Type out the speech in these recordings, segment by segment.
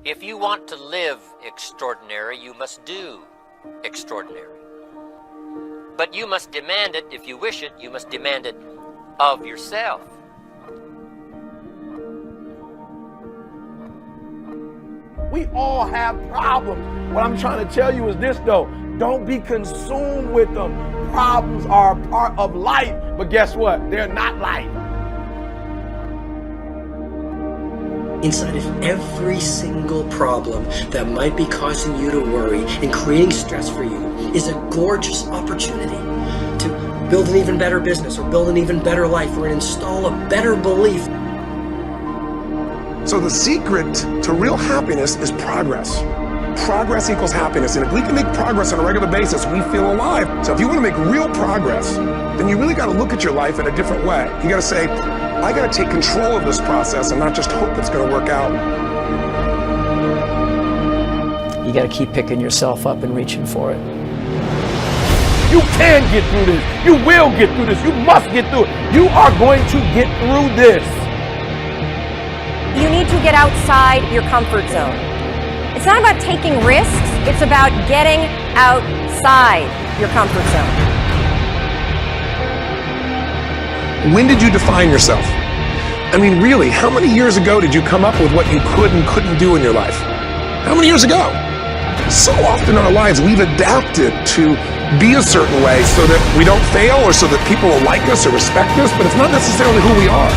If you want to live extraordinary, you must do extraordinary. But you must demand it. If you wish it, you must demand it of yourself. We all have problems. What I'm trying to tell you is this, though. Don't be consumed with them. Problems are a part of life, but guess what? They're not life. Inside of every single problem that might be causing you to worry and creating stress for you is a gorgeous opportunity to build an even better business or build an even better life or install a better belief. So the secret to real happiness is progress. Progress equals happiness, and if we can make progress on a regular basis, we feel alive. So if you want to make real progress, then you really got to look at your life in a different way. You got to say, I got to take control of this process and not just hope it's going to work out. You got to keep picking yourself up and reaching for it. You can get through this. You will get through this. You must get through it. You are going to get through this. You need to get outside your comfort zone. It's not about taking risks, it's about getting outside your comfort zone. When did you define yourself? I mean, really, how many years ago did you come up with what you could and couldn't do in your life? How many years ago? So often in our lives, we've adapted to be a certain way so that we don't fail or so that people will like us or respect us, but it's not necessarily who we are.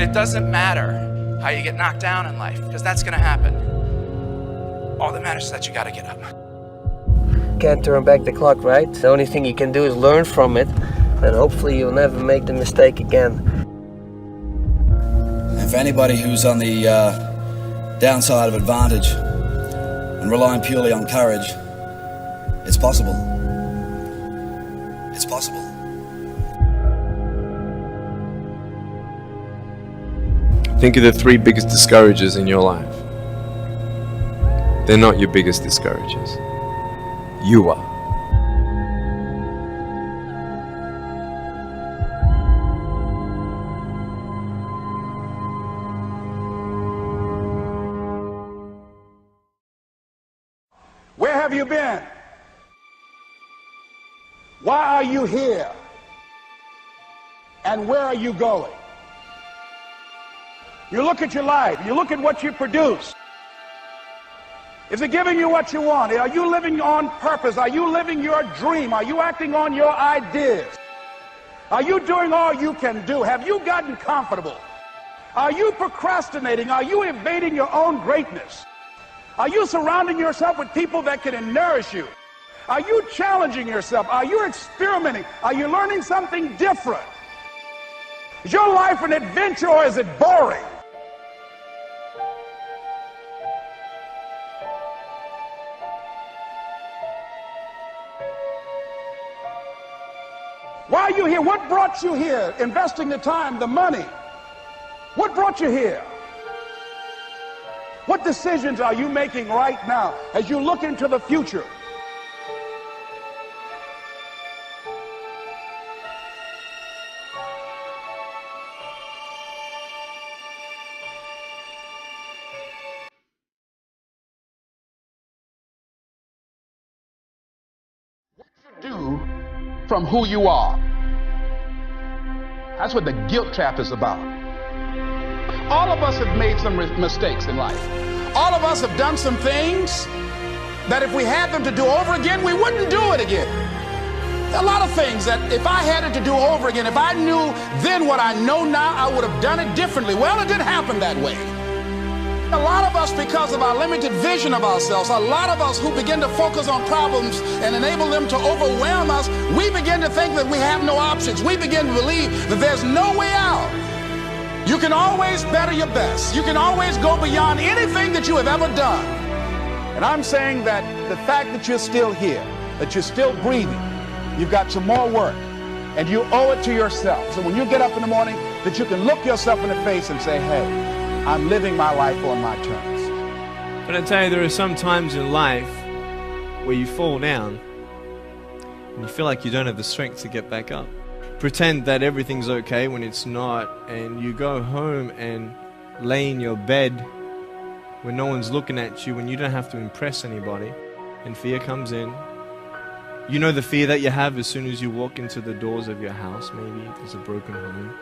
It doesn't matter how you get knocked down in life, because that's going to happen. All that matters is that you got to get up. Can't turn back the clock, right? The only thing you can do is learn from it, and hopefully you'll never make the mistake again. And for anybody who's on the downside of advantage and relying purely on courage, it's possible. It's possible. Think of the 3 biggest discouragers in your life. They're not your biggest discouragers. You are. Where have you been? Why are you here? And where are you going? You look at your life, you look at what you produce. Is it giving you what you want? Are you living on purpose? Are you living your dream? Are you acting on your ideas? Are you doing all you can do? Have you gotten comfortable? Are you procrastinating? Are you evading your own greatness? Are you surrounding yourself with people that can nourish you? Are you challenging yourself? Are you experimenting? Are you learning something different? Is your life an adventure or is it boring? Why are you here? What brought you here? Investing the time, the money. What brought you here? What decisions are you making right now as you look into the future? Do from who you are. That's what the guilt trap is about. All of us have made some mistakes in life. All of us have done some things that if we had them to do over again, we wouldn't do it again. There are a lot of things that if I had it to do over again, if I knew then what I know now, I would have done it differently. Well, it didn't happen that way. A lot of us, because of our limited vision of ourselves, a lot of us who begin to focus on problems and enable them to overwhelm us, we begin to think that we have no options. We begin to believe that there's no way out. You can always better your best. You can always go beyond anything that you have ever done. And I'm saying that the fact that you're still here, that you're still breathing, you've got some more work, and you owe it to yourself. So when you get up in the morning, that you can look yourself in the face and say, hey, I'm living my life on my terms. But I tell you, there are some times in life where you fall down and you feel like you don't have the strength to get back up. Pretend that everything's okay when it's not, and you go home and lay in your bed when no one's looking at you, when you don't have to impress anybody, and fear comes in. You know the fear that you have as soon as you walk into the doors of your house. Maybe there's a broken home.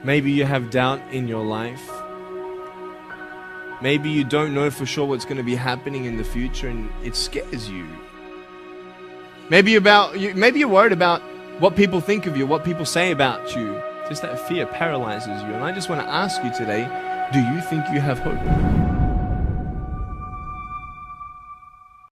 Maybe you have doubt in your life. Maybe you don't know for sure what's going to be happening in the future, and it scares you. Maybe you're worried about what people think of you, what people say about you. Just that fear paralyzes you. And I just want to ask you today, do you think you have hope?